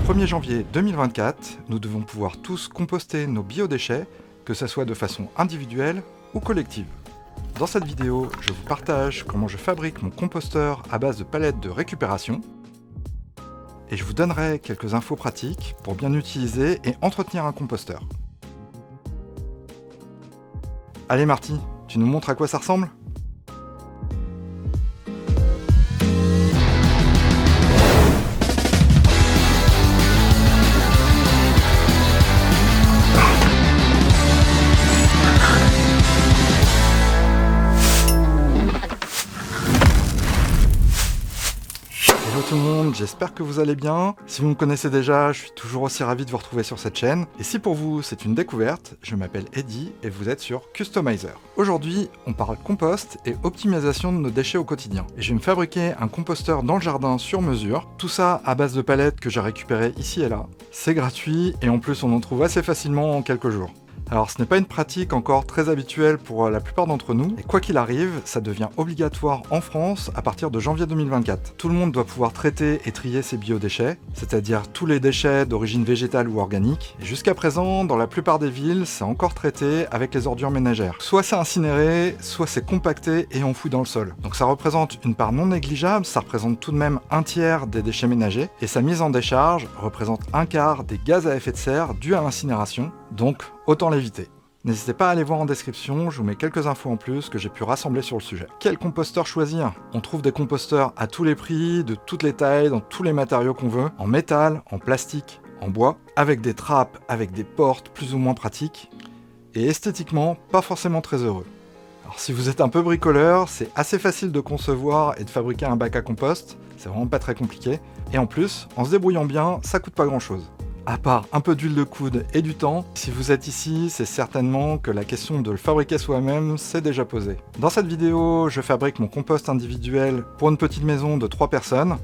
1er janvier 2024, nous devons pouvoir tous composter nos biodéchets, que ce soit de façon individuelle ou collective. Dans cette vidéo, je vous partage comment je fabrique mon composteur à base de palettes de récupération et je vous donnerai quelques infos pratiques pour bien utiliser et entretenir un composteur. Allez Marty, tu nous montres à quoi ça ressemble ? Hello tout le monde, j'espère que vous allez bien. Si vous me connaissez déjà, je suis toujours aussi ravi de vous retrouver sur cette chaîne. Et si pour vous c'est une découverte, je m'appelle Eddy et vous êtes sur Customizer. Aujourd'hui, on parle compost et optimisation de nos déchets au quotidien. Et je vais me fabriquer un composteur dans le jardin sur mesure. Tout ça à base de palettes que j'ai récupérées ici et là. C'est gratuit et en plus on en trouve assez facilement en quelques jours. Alors ce n'est pas une pratique encore très habituelle pour la plupart d'entre nous, et quoi qu'il arrive, ça devient obligatoire en France à partir de janvier 2024. Tout le monde doit pouvoir traiter et trier ses biodéchets, c'est-à-dire tous les déchets d'origine végétale ou organique. Et jusqu'à présent, dans la plupart des villes, c'est encore traité avec les ordures ménagères. Soit c'est incinéré, soit c'est compacté et enfoui dans le sol. Donc ça représente une part non négligeable, ça représente tout de même un tiers des déchets ménagers, et sa mise en décharge représente un quart des gaz à effet de serre dus à l'incinération, donc autant l'éviter. N'hésitez pas à aller voir en description, je vous mets quelques infos en plus que j'ai pu rassembler sur le sujet. Quel composteur choisir ? On trouve des composteurs à tous les prix, de toutes les tailles, dans tous les matériaux qu'on veut, en métal, en plastique, en bois, avec des trappes, avec des portes plus ou moins pratiques, et esthétiquement pas forcément très heureux. Alors si vous êtes un peu bricoleur, c'est assez facile de concevoir et de fabriquer un bac à compost, c'est vraiment pas très compliqué, et en plus, en se débrouillant bien, ça coûte pas grand chose. À part un peu d'huile de coude et du temps, si vous êtes ici, c'est certainement que la question de le fabriquer soi-même s'est déjà posée. Dans cette vidéo, je fabrique mon compost individuel pour une petite maison de 3 personnes,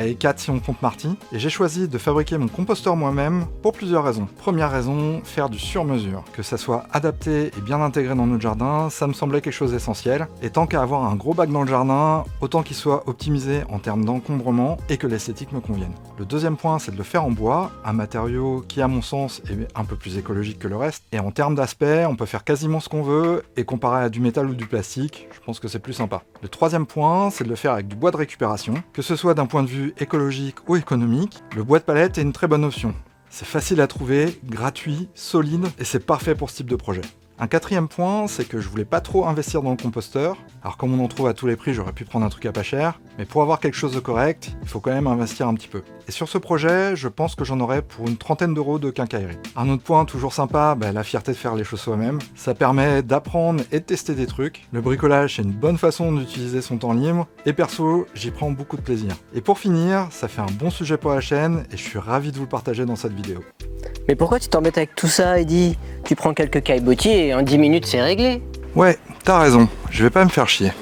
et 4 si on compte Marty, et j'ai choisi de fabriquer mon composteur moi-même pour plusieurs raisons. Première raison, faire du sur-mesure. Que ça soit adapté et bien intégré dans notre jardin, ça me semblait quelque chose d'essentiel, et tant qu'à avoir un gros bac dans le jardin, autant qu'il soit optimisé en termes d'encombrement et que l'esthétique me convienne. Le deuxième point, c'est de le faire en bois, un matériau qui à mon sens est un peu plus écologique que le reste, et en termes d'aspect, on peut faire quasiment ce qu'on veut, et comparé à du métal ou du plastique, je pense que c'est plus sympa. Le troisième point, c'est de le faire avec du bois de récupération, que ce soit d'un point de vue écologique ou économique, le bois de palette est une très bonne option. C'est facile à trouver, gratuit, solide et c'est parfait pour ce type de projet. Un quatrième point, c'est que je voulais pas trop investir dans le composteur. Alors comme on en trouve à tous les prix, j'aurais pu prendre un truc à pas cher, mais pour avoir quelque chose de correct, il faut quand même investir un petit peu. Et sur ce projet, je pense que j'en aurai pour une trentaine d'euros de quincaillerie. Un autre point toujours sympa, la fierté de faire les choses soi-même. Ça permet d'apprendre et de tester des trucs. Le bricolage, c'est une bonne façon d'utiliser son temps libre. Et perso, j'y prends beaucoup de plaisir. Et pour finir, ça fait un bon sujet pour la chaîne et je suis ravi de vous le partager dans cette vidéo. Mais pourquoi tu t'embêtes avec tout ça, Eddy ? Tu prends quelques caillebotis et en 10 minutes c'est réglé. Ouais, t'as raison, je vais pas me faire chier.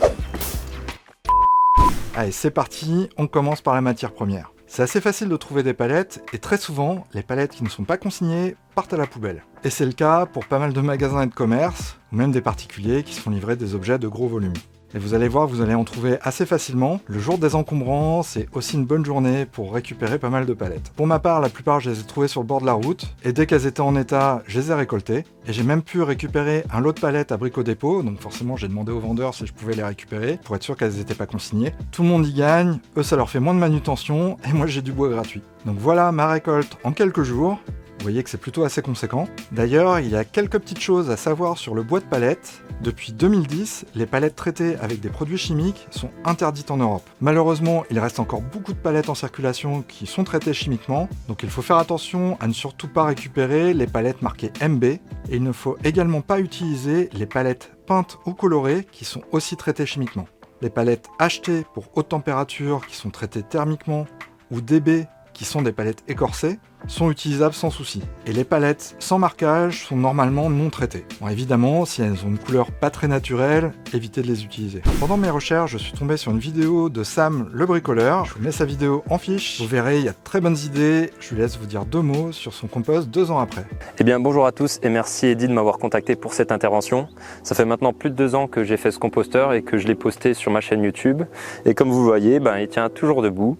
Allez, c'est parti, on commence par la matière première. C'est assez facile de trouver des palettes, et très souvent, les palettes qui ne sont pas consignées partent à la poubelle. Et c'est le cas pour pas mal de magasins et de commerces, ou même des particuliers qui se font livrer des objets de gros volume. Et vous allez voir, vous allez en trouver assez facilement. Le jour des encombrants, c'est aussi une bonne journée pour récupérer pas mal de palettes. Pour ma part, la plupart, je les ai trouvées sur le bord de la route, et dès qu'elles étaient en état, je les ai récoltées. Et j'ai même pu récupérer un lot de palettes à Brico Dépôt, donc forcément j'ai demandé aux vendeurs si je pouvais les récupérer, pour être sûr qu'elles n'étaient pas consignées. Tout le monde y gagne, eux ça leur fait moins de manutention, et moi j'ai du bois gratuit. Donc voilà ma récolte en quelques jours. Vous voyez que c'est plutôt assez conséquent. D'ailleurs, il y a quelques petites choses à savoir sur le bois de palette. Depuis 2010, les palettes traitées avec des produits chimiques sont interdites en Europe. Malheureusement, il reste encore beaucoup de palettes en circulation qui sont traitées chimiquement, donc il faut faire attention à ne surtout pas récupérer les palettes marquées MB, et il ne faut également pas utiliser les palettes peintes ou colorées qui sont aussi traitées chimiquement. Les palettes achetées pour haute température qui sont traitées thermiquement, ou DB qui sont des palettes écorcées, sont utilisables sans souci. Et les palettes sans marquage sont normalement non traitées. Bon, évidemment, si elles ont une couleur pas très naturelle, évitez de les utiliser. Pendant mes recherches, je suis tombé sur une vidéo de Sam le bricoleur. Je vous mets sa vidéo en fiche. Vous verrez, il y a de très bonnes idées. Je lui laisse vous dire 2 mots sur son compost 2 ans après. Eh bien, bonjour à tous et merci Eddy de m'avoir contacté pour cette intervention. Ça fait maintenant plus de 2 ans que j'ai fait ce composteur et que je l'ai posté sur ma chaîne YouTube. Et comme vous le voyez, il tient toujours debout.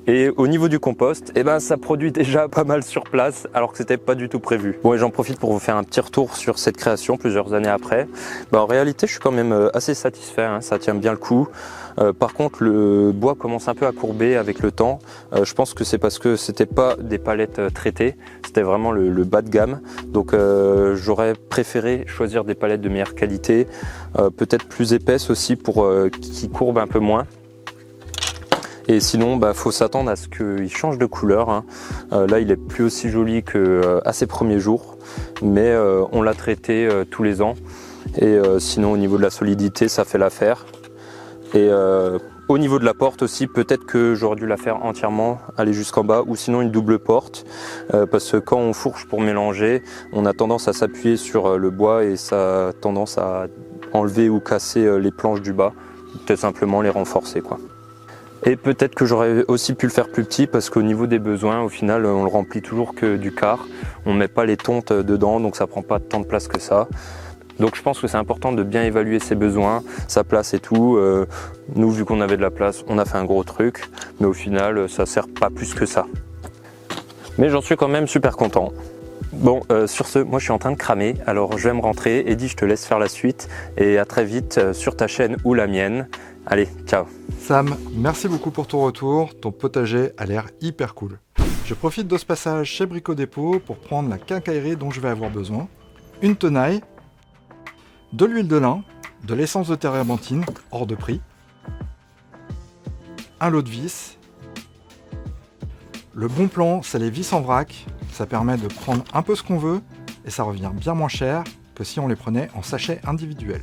Et au niveau du compost, ça produit déjà pas mal sur place alors que c'était pas du tout prévu. Bon, et j'en profite pour vous faire un petit retour sur cette création plusieurs années après. En réalité, je suis quand même assez satisfait, hein, ça tient bien le coup. Par contre, le bois commence un peu à courber avec le temps. Je pense que c'est parce que c'était pas des palettes traitées, c'était vraiment le bas de gamme. Donc j'aurais préféré choisir des palettes de meilleure qualité, peut-être plus épaisses aussi pour qui courbent un peu moins. Et sinon, faut s'attendre à ce qu'il change de couleur, hein. Là, il est plus aussi joli qu'à ses premiers jours, mais on l'a traité tous les ans. Et sinon, au niveau de la solidité, ça fait l'affaire. Et au niveau de la porte aussi, peut-être que j'aurais dû la faire entièrement, aller jusqu'en bas, ou sinon une double porte, parce que quand on fourche pour mélanger, on a tendance à s'appuyer sur le bois et ça a tendance à enlever ou casser les planches du bas, peut-être simplement les renforcer, quoi. Et peut-être que j'aurais aussi pu le faire plus petit parce qu'au niveau des besoins, au final, on le remplit toujours que du quart. On ne met pas les tontes dedans, donc ça prend pas tant de place que ça. Donc je pense que c'est important de bien évaluer ses besoins, sa place et tout. Nous, vu qu'on avait de la place, on a fait un gros truc, mais au final, ça sert pas plus que ça. Mais j'en suis quand même super content. Bon, sur ce, moi je suis en train de cramer, alors je vais me rentrer. Eddy, je te laisse faire la suite et à très vite sur ta chaîne ou la mienne. Allez, ciao. Sam, merci beaucoup pour ton retour, ton potager a l'air hyper cool. Je profite de ce passage chez Brico Dépôt pour prendre la quincaillerie dont je vais avoir besoin, une tenaille, de l'huile de lin, de l'essence de térébenthine, hors de prix, un lot de vis. Le bon plan, c'est les vis en vrac, ça permet de prendre un peu ce qu'on veut et ça revient bien moins cher que si on les prenait en sachets individuels.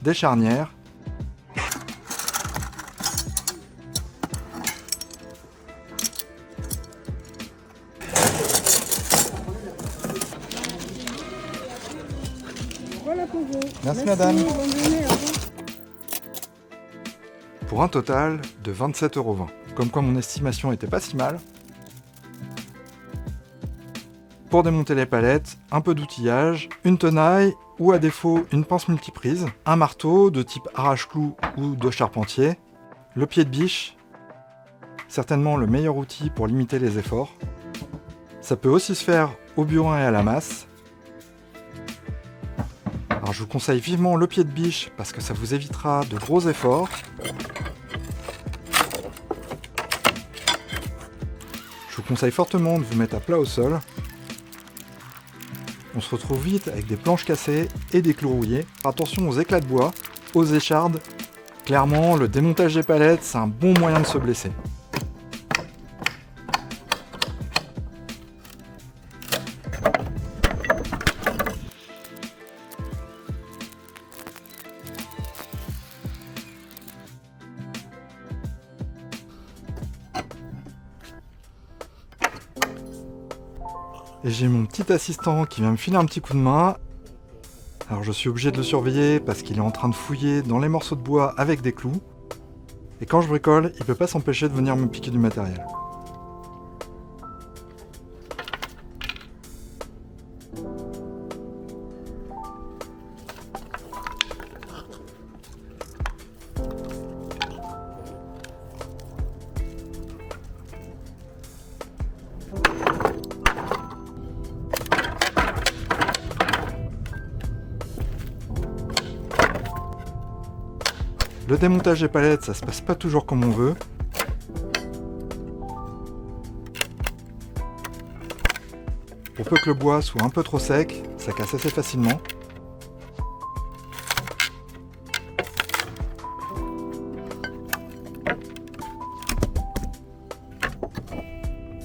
Des charnières, Voilà pour vous. Merci madame. Bonne journée, au revoir. Pour un total de 27,20 €. Comme quoi mon estimation était pas si mal. Pour démonter les palettes, un peu d'outillage, une tenaille ou à défaut une pince multiprise, un marteau de type arrache-clou ou de charpentier, le pied de biche, certainement le meilleur outil pour limiter les efforts. Ça peut aussi se faire au burin et à la masse. Alors je vous conseille vivement le pied de biche parce que ça vous évitera de gros efforts. Je vous conseille fortement de vous mettre à plat au sol. On se retrouve vite avec des planches cassées et des clous rouillés. Attention aux éclats de bois, aux échardes. Clairement, le démontage des palettes, c'est un bon moyen de se blesser. Et j'ai mon petit assistant qui vient me filer un petit coup de main. Alors je suis obligé de le surveiller parce qu'il est en train de fouiller dans les morceaux de bois avec des clous. Et quand je bricole, il peut pas s'empêcher de venir me piquer du matériel. Le démontage des palettes, ça se passe pas toujours comme on veut. Pour peu que le bois soit un peu trop sec, ça casse assez facilement.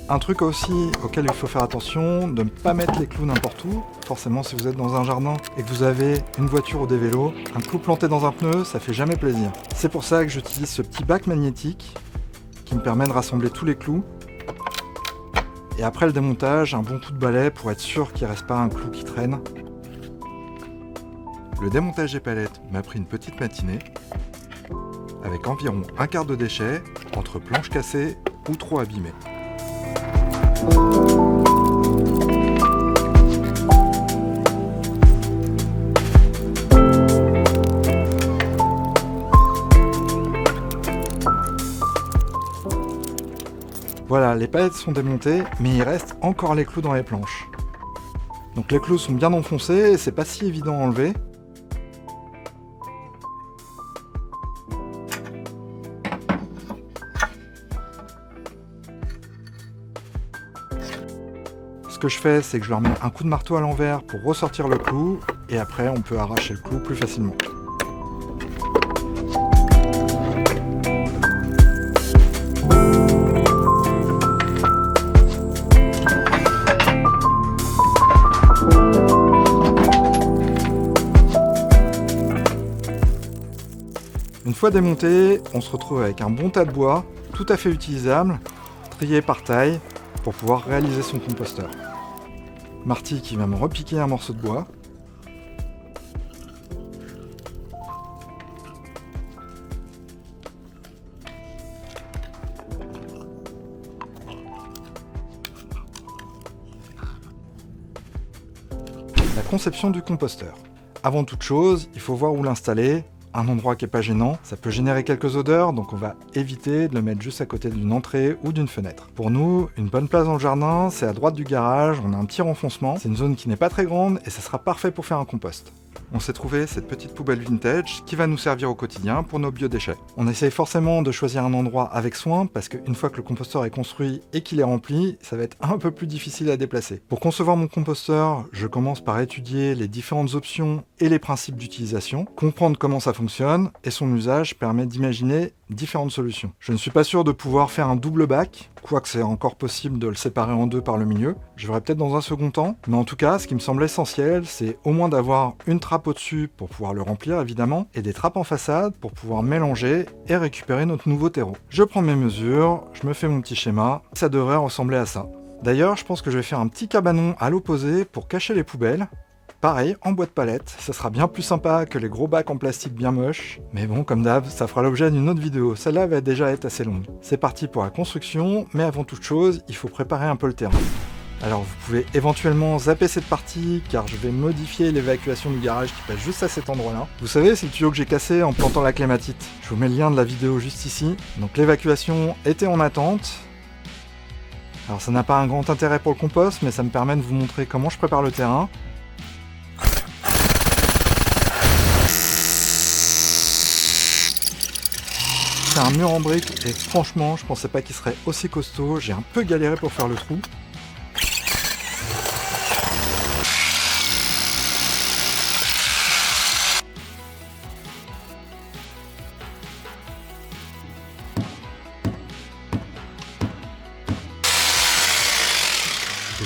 Un truc aussi auquel il faut faire attention, de ne pas mettre les clous n'importe où. Forcément, si vous êtes dans un jardin et que vous avez une voiture ou des vélos, un clou planté dans un pneu, ça fait jamais plaisir. C'est pour ça que j'utilise ce petit bac magnétique qui me permet de rassembler tous les clous. Et après le démontage, un bon coup de balai pour être sûr qu'il ne reste pas un clou qui traîne. Le démontage des palettes m'a pris une petite matinée, avec environ un quart de déchets entre planches cassées ou trop abîmées. Voilà, les palettes sont démontées, mais il reste encore les clous dans les planches. Donc les clous sont bien enfoncés et c'est pas si évident à enlever. Ce que je fais, c'est que je leur mets un coup de marteau à l'envers pour ressortir le clou, et après on peut arracher le clou plus facilement. Une fois démonté, on se retrouve avec un bon tas de bois, tout à fait utilisable, trié par taille, pour pouvoir réaliser son composteur. Marty qui va me repiquer un morceau de bois. La conception du composteur. Avant toute chose, il faut voir où l'installer. Un endroit qui n'est pas gênant, ça peut générer quelques odeurs, donc on va éviter de le mettre juste à côté d'une entrée ou d'une fenêtre. Pour nous, une bonne place dans le jardin, c'est à droite du garage, on a un petit renfoncement, c'est une zone qui n'est pas très grande et ça sera parfait pour faire un compost. On s'est trouvé cette petite poubelle vintage qui va nous servir au quotidien pour nos biodéchets. On essaye forcément de choisir un endroit avec soin parce qu'une fois que le composteur est construit et qu'il est rempli, ça va être un peu plus difficile à déplacer. Pour concevoir mon composteur, je commence par étudier les différentes options et les principes d'utilisation, comprendre comment ça fonctionne et son usage permet d'imaginer différentes solutions. Je ne suis pas sûr de pouvoir faire un double bac, quoique c'est encore possible de le séparer en deux par le milieu. Je verrai peut-être dans un second temps, mais en tout cas, ce qui me semble essentiel, c'est au moins d'avoir une trappe au-dessus pour pouvoir le remplir évidemment, et des trappes en façade pour pouvoir mélanger et récupérer notre nouveau terreau. Je prends mes mesures, je me fais mon petit schéma, ça devrait ressembler à ça. D'ailleurs, je pense que je vais faire un petit cabanon à l'opposé pour cacher les poubelles. Pareil, en bois de palette, ça sera bien plus sympa que les gros bacs en plastique bien moches. Mais bon, comme d'hab, ça fera l'objet d'une autre vidéo, celle-là va déjà être assez longue. C'est parti pour la construction, mais avant toute chose, il faut préparer un peu le terrain. Alors vous pouvez éventuellement zapper cette partie, car je vais modifier l'évacuation du garage qui passe juste à cet endroit-là. Vous savez, c'est le tuyau que j'ai cassé en plantant la clématite. Je vous mets le lien de la vidéo juste ici. Donc l'évacuation était en attente. Alors ça n'a pas un grand intérêt pour le compost, mais ça me permet de vous montrer comment je prépare le terrain. C'est un mur en briques et franchement je pensais pas qu'il serait aussi costaud, j'ai un peu galéré pour faire le trou.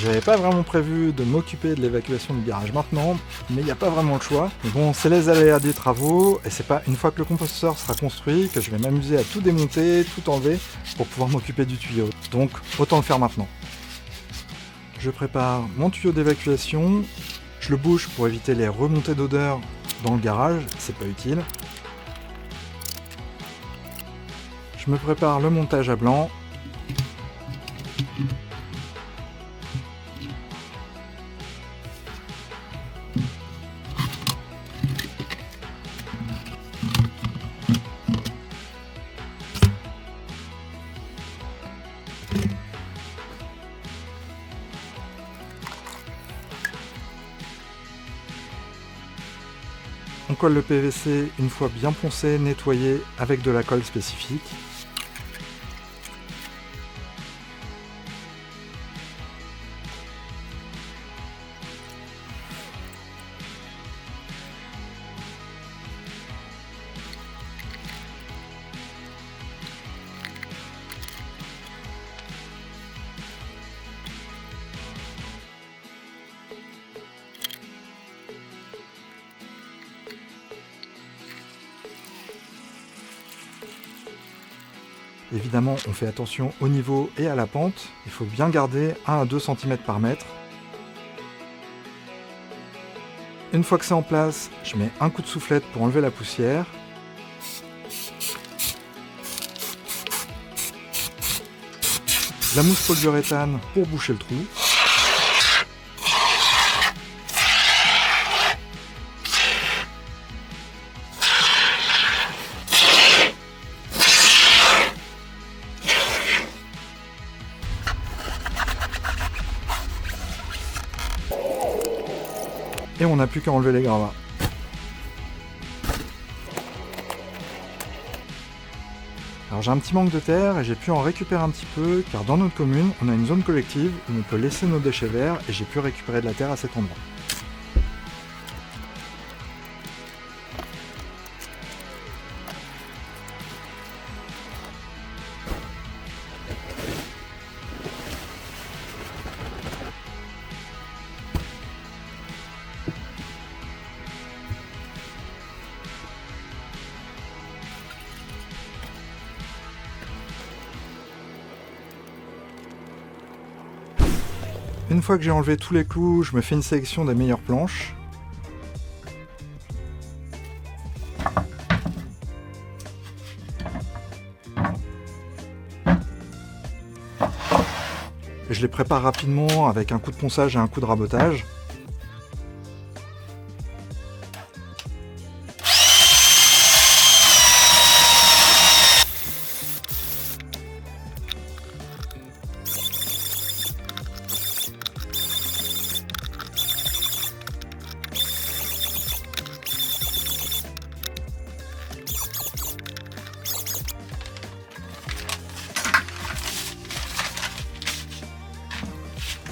J'avais pas vraiment prévu de m'occuper de l'évacuation du garage maintenant, mais il n'y a pas vraiment le choix. Mais bon, c'est les aléas des travaux, et c'est pas une fois que le composteur sera construit que je vais m'amuser à tout démonter, tout enlever, pour pouvoir m'occuper du tuyau. Donc, autant le faire maintenant. Je prépare mon tuyau d'évacuation, je le bouche pour éviter les remontées d'odeur dans le garage, c'est pas utile. Je me prépare le montage à blanc. On colle le PVC une fois bien poncé, nettoyé avec de la colle spécifique. Évidemment, on fait attention au niveau et à la pente. Il faut bien garder 1 à 2 cm par mètre. Une fois que c'est en place, je mets un coup de soufflette pour enlever la poussière. La mousse polyuréthane pour boucher le trou. Et on n'a plus qu'à enlever les gravats. Alors j'ai un petit manque de terre et j'ai pu en récupérer un petit peu car dans notre commune, on a une zone collective où on peut laisser nos déchets verts et j'ai pu récupérer de la terre à cet endroit. Une fois que j'ai enlevé tous les clous, je me fais une sélection des meilleures planches. Et je les prépare rapidement avec un coup de ponçage et un coup de rabotage.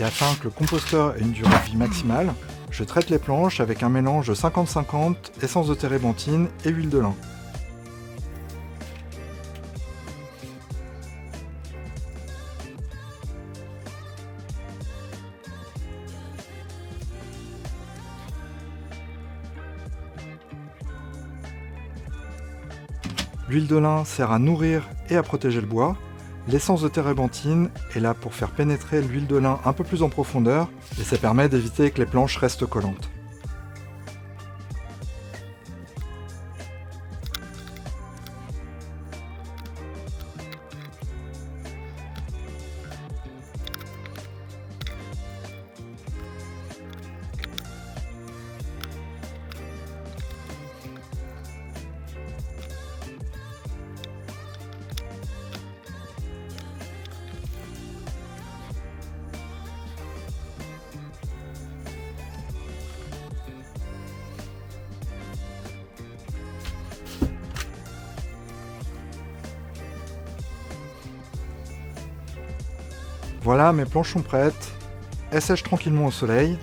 Et afin que le composteur ait une durée de vie maximale, je traite les planches avec un mélange de 50-50, essence de térébenthine et huile de lin. L'huile de lin sert à nourrir et à protéger le bois. L'essence de térébenthine est là pour faire pénétrer l'huile de lin un peu plus en profondeur et ça permet d'éviter que les planches restent collantes. Voilà, mes planches sont prêtes. Elles sèchent tranquillement au soleil.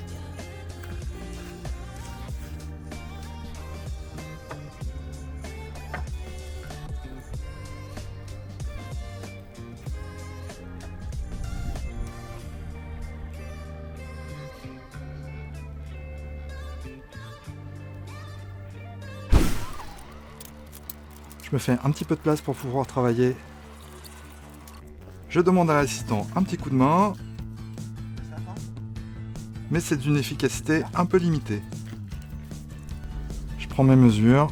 Je me fais un petit peu de place pour pouvoir travailler. Je demande à l'assistant un petit coup de main, mais c'est d'une efficacité un peu limitée. Je prends mes mesures.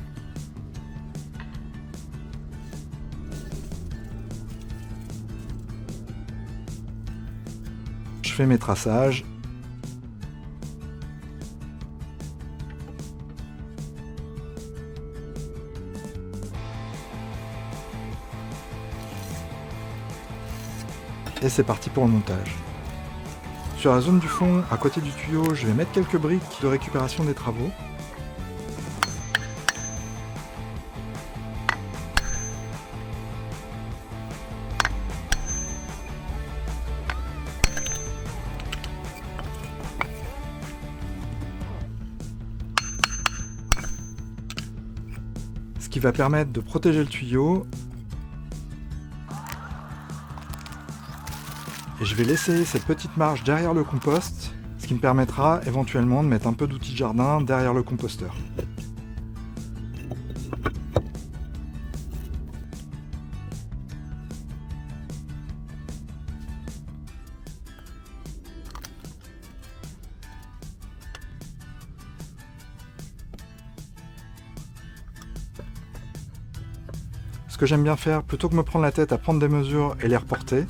Je fais mes traçages. Et c'est parti pour le montage. Sur la zone du fond, à côté du tuyau, je vais mettre quelques briques de récupération des travaux. Ce qui va permettre de protéger le tuyau. Et je vais laisser cette petite marge derrière le compost, ce qui me permettra éventuellement de mettre un peu d'outils de jardin derrière le composteur. Ce que j'aime bien faire, plutôt que me prendre la tête à prendre des mesures et les reporter,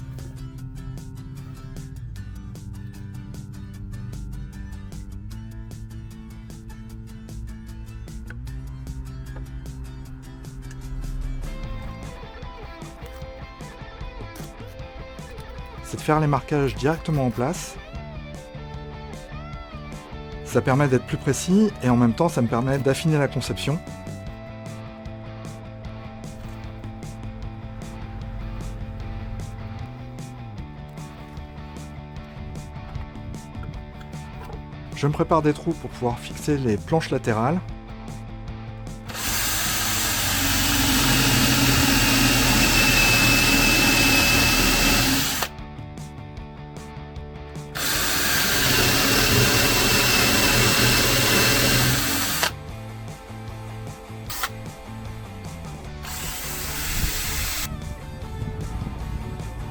c'est de faire les marquages directement en place. Ça permet d'être plus précis et en même temps ça me permet d'affiner la conception. Je me prépare des trous pour pouvoir fixer les planches latérales.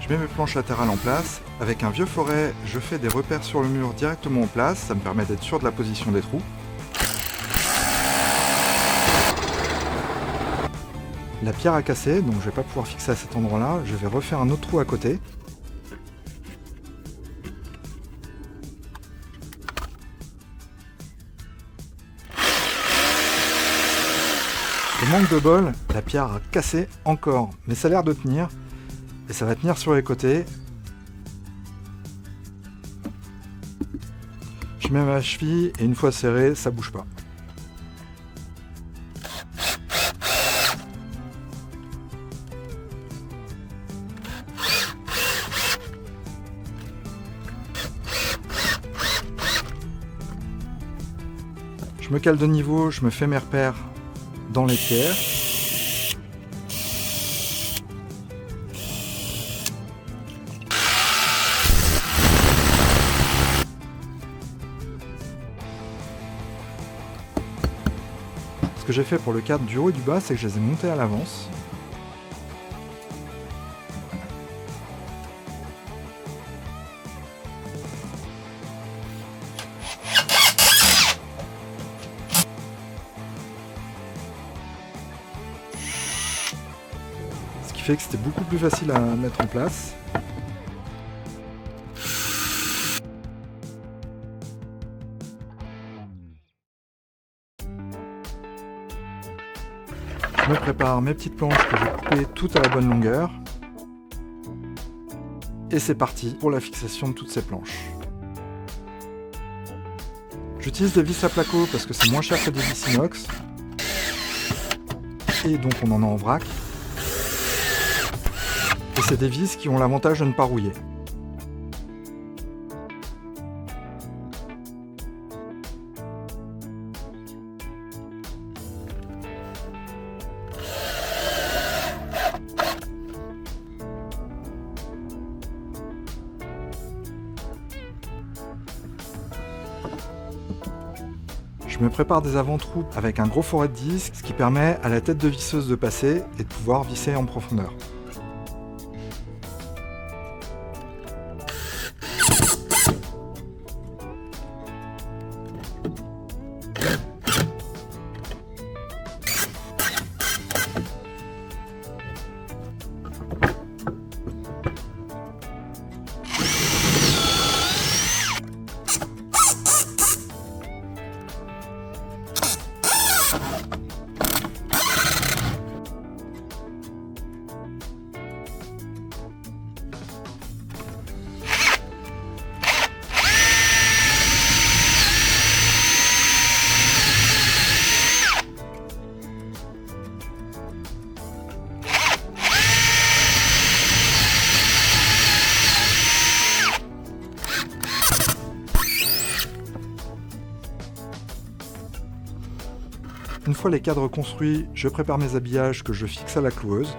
Je mets mes planches latérales en place. Avec un vieux forêt, je fais des repères sur le mur directement en place. Ça me permet d'être sûr de la position des trous. La pierre a cassé, donc je vais pas pouvoir fixer à cet endroit-là. Je vais refaire un autre trou à côté. Le manque de bol, la pierre a cassé encore, mais ça a l'air de tenir. Et ça va tenir sur les côtés. Je mets ma cheville et une fois serré, ça bouge pas. Je me cale de niveau, je me fais mes repères dans les pierres. Ce que j'ai fait pour le cadre du haut et du bas, c'est que je les ai montés à l'avance. Ce qui fait que c'était beaucoup plus facile à mettre en place. Je me prépare mes petites planches que j'ai coupées toutes à la bonne longueur. Et c'est parti pour la fixation de toutes ces planches. J'utilise des vis à placo parce que c'est moins cher que des vis inox. Et donc on en a en vrac. Et c'est des vis qui ont l'avantage de ne pas rouiller. Je me prépare des avant-trous avec un gros forêt de disque, ce qui permet à la tête de visseuse de passer et de pouvoir visser en profondeur. Une fois les cadres construits, je prépare mes habillages que je fixe à la cloueuse.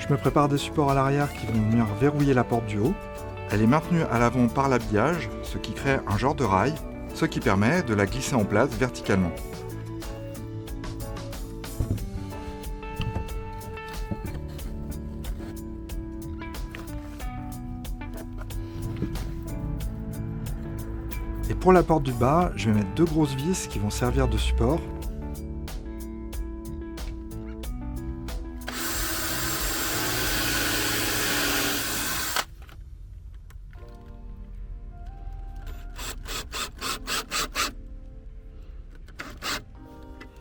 Je me prépare des supports à l'arrière qui vont venir verrouiller la porte du haut. Elle est maintenue à l'avant par l'habillage, ce qui crée un genre de rail, ce qui permet de la glisser en place verticalement. Et pour la porte du bas, je vais mettre 2 grosses vis qui vont servir de support.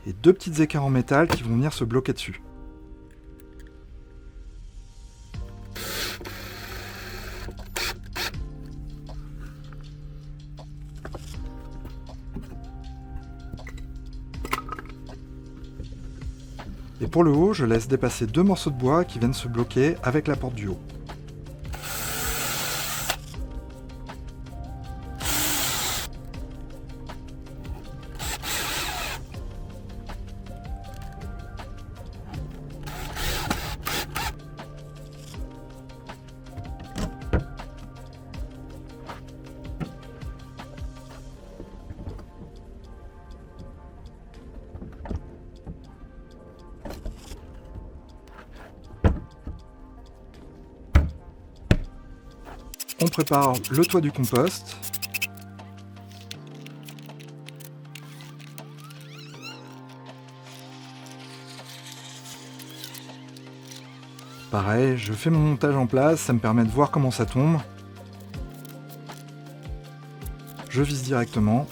Et 2 petites écarts en métal qui vont venir se bloquer dessus. Et pour le haut, je laisse dépasser 2 morceaux de bois qui viennent se bloquer avec la porte du haut. On prépare le toit du compost. Pareil, je fais mon montage en place, ça me permet de voir comment ça tombe. Je vise directement.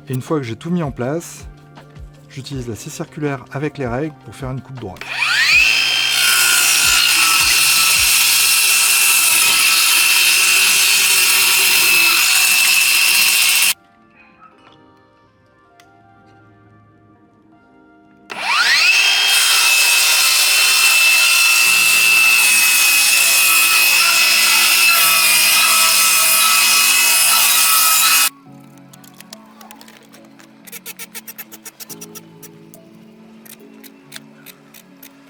Et une fois que j'ai tout mis en place, j'utilise la scie circulaire avec les règles pour faire une coupe droite.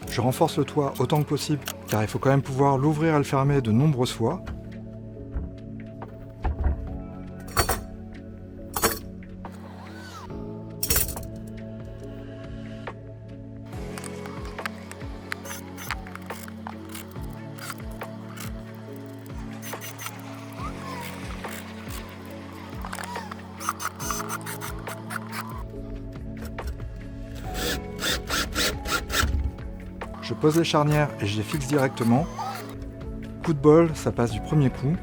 Je renforce le toit autant que possible, car il faut quand même pouvoir l'ouvrir et le fermer de nombreuses fois. Je pose les charnières et je les fixe directement. Coup de bol, ça passe du premier coup.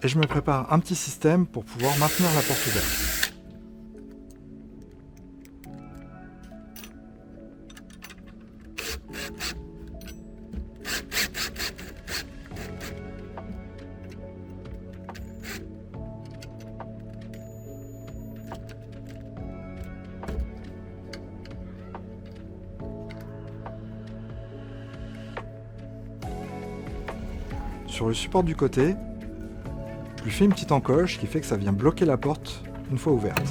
Et je me prépare un petit système pour pouvoir maintenir la porte ouverte. Sur le support du côté, je lui fais une petite encoche qui fait que ça vient bloquer la porte une fois ouverte.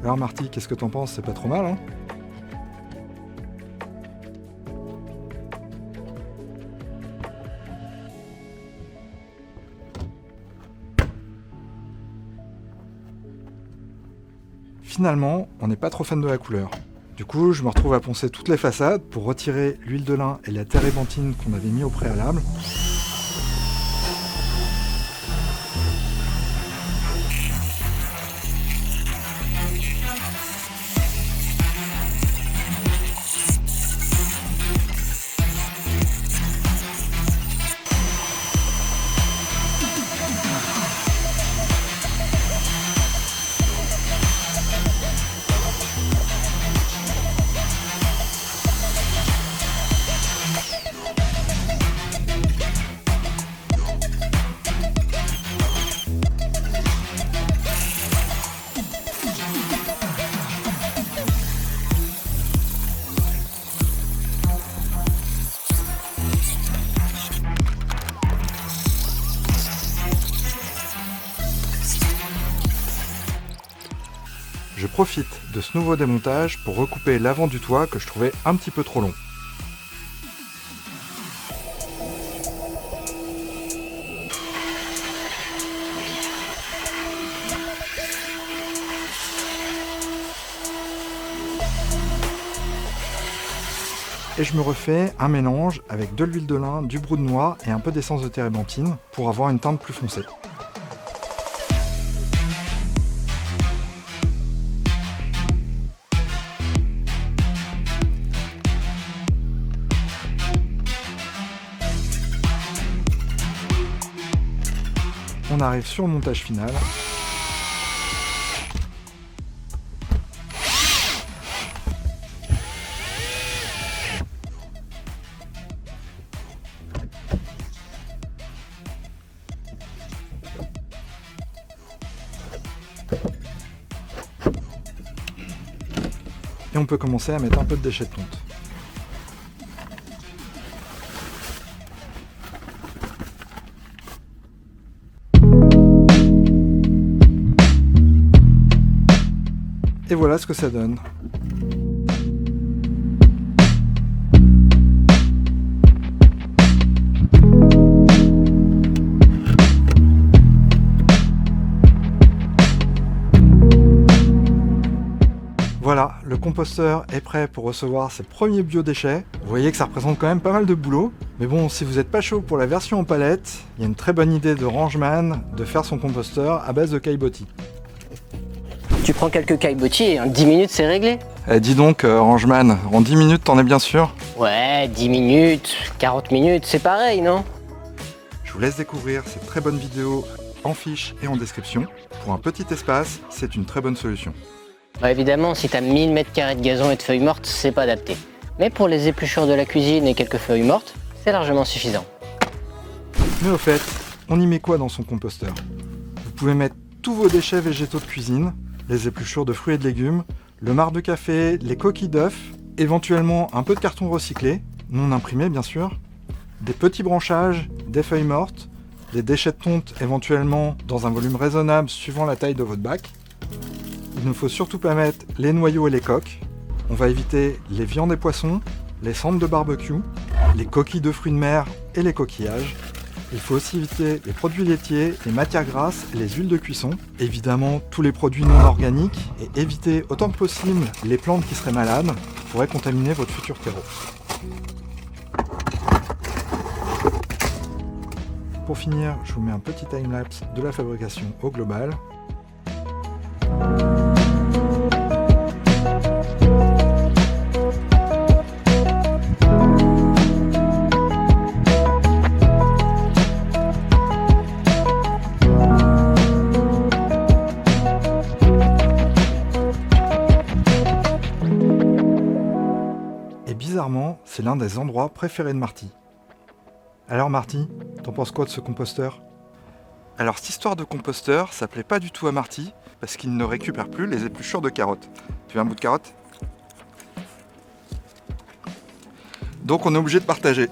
Alors Marty, qu'est-ce que t'en penses? C'est pas trop mal, hein? Finalement, on n'est pas trop fan de la couleur. Du coup, je me retrouve à poncer toutes les façades pour retirer l'huile de lin et la térébenthine qu'on avait mis au préalable. profite de ce nouveau démontage pour recouper l'avant du toit que je trouvais un petit peu trop long. Et je me refais un mélange avec de l'huile de lin, du brou de noix et un peu d'essence de térébenthine pour avoir une teinte plus foncée. On arrive sur le montage final. Et on peut commencer à mettre un peu de déchets de tonte. Et voilà ce que ça donne. Voilà, le composteur est prêt pour recevoir ses premiers biodéchets. Vous voyez que ça représente quand même pas mal de boulot. Mais bon, si vous n'êtes pas chaud pour la version en palette, il y a une très bonne idée de Rangeman de faire son composteur à base de caillebotis. Tu prends quelques caillebotis et en 10 minutes c'est réglé. Dis donc, Rangeman, en 10 minutes t'en es bien sûr? Ouais, 10 minutes, 40 minutes, c'est pareil, non? Je vous laisse découvrir cette très bonne vidéo en fiche et en description. Pour un petit espace, c'est une très bonne solution. Bah évidemment, si t'as 1000 mètres carrés de gazon et de feuilles mortes, c'est pas adapté. Mais pour les épluchures de la cuisine et quelques feuilles mortes, c'est largement suffisant. Mais au fait, on y met quoi dans son composteur? Vous pouvez mettre tous vos déchets végétaux de cuisine, les épluchures de fruits et de légumes, le marc de café, les coquilles d'œufs, éventuellement un peu de carton recyclé, non imprimé bien sûr, des petits branchages, des feuilles mortes, des déchets de tonte éventuellement dans un volume raisonnable suivant la taille de votre bac. Il ne faut surtout pas mettre les noyaux et les coques. On va éviter les viandes et poissons, les cendres de barbecue, les coquilles de fruits de mer et les coquillages. Il faut aussi éviter les produits laitiers, les matières grasses et les huiles de cuisson. Évidemment, tous les produits non organiques et éviter autant que possible les plantes qui seraient malades, qui pourraient contaminer votre futur terreau. Pour finir, je vous mets un petit timelapse de la fabrication au global. Bizarrement, c'est l'un des endroits préférés de Marty. Alors Marty, t'en penses quoi de ce composteur? Alors cette histoire de composteur, ça plaît pas du tout à Marty, parce qu'il ne récupère plus les épluchures de carottes. Tu veux un bout de carotte? Donc on est obligé de partager.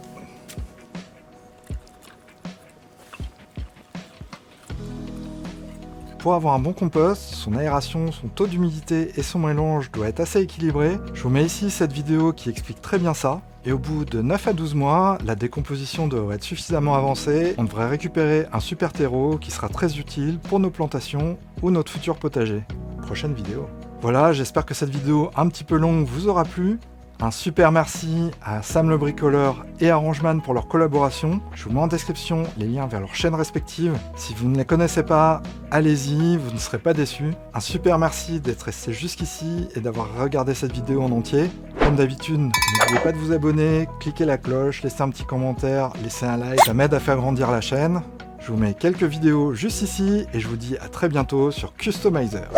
Pour avoir un bon compost, son aération, son taux d'humidité et son mélange doit être assez équilibré. Je vous mets ici cette vidéo qui explique très bien ça. Et au bout de 9 à 12 mois, la décomposition devrait être suffisamment avancée. On devrait récupérer un super terreau qui sera très utile pour nos plantations ou notre futur potager. Prochaine vidéo. Voilà, j'espère que cette vidéo un petit peu longue vous aura plu. Un super merci à Sam le bricoleur et à Rangeman pour leur collaboration. Je vous mets en description les liens vers leurs chaînes respectives. Si vous ne les connaissez pas, allez-y, vous ne serez pas déçus. Un super merci d'être resté jusqu'ici et d'avoir regardé cette vidéo en entier. Comme d'habitude, n'oubliez pas de vous abonner, cliquez la cloche, laissez un petit commentaire, laissez un like, ça m'aide à faire grandir la chaîne. Je vous mets quelques vidéos juste ici et je vous dis à très bientôt sur Customizer.